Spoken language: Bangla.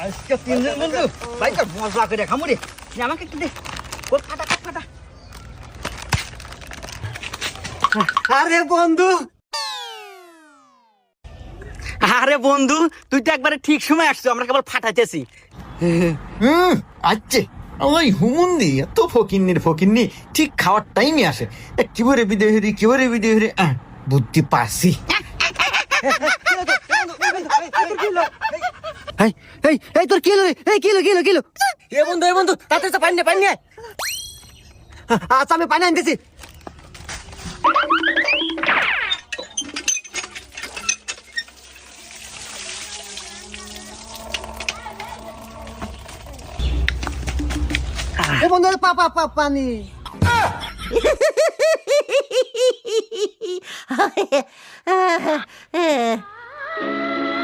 আজকে তিনজন বন্ধু বাইকটা মজা করে খামু রে। আমাকে একটু দে, ওর ফাটা ফাটা। আরে বন্ধু, আরে বন্ধু, তুই তো একবারে ঠিক সময় আসছো, আমরা কেবল ফাটাইতেছি। আচ্ছা, ওই হুমুন্দি এত ফকিন্নি ঠিক খাওয়ার টাইমে আসে। কিভাবে বিদে হরি বুদ্ধি পারছি। এই তোর কিলো কিলো এ বন্ধু তাতে পানি নে। আচ্ছা, আমি পানি আনতেছি। এ বন্ধু, পানি।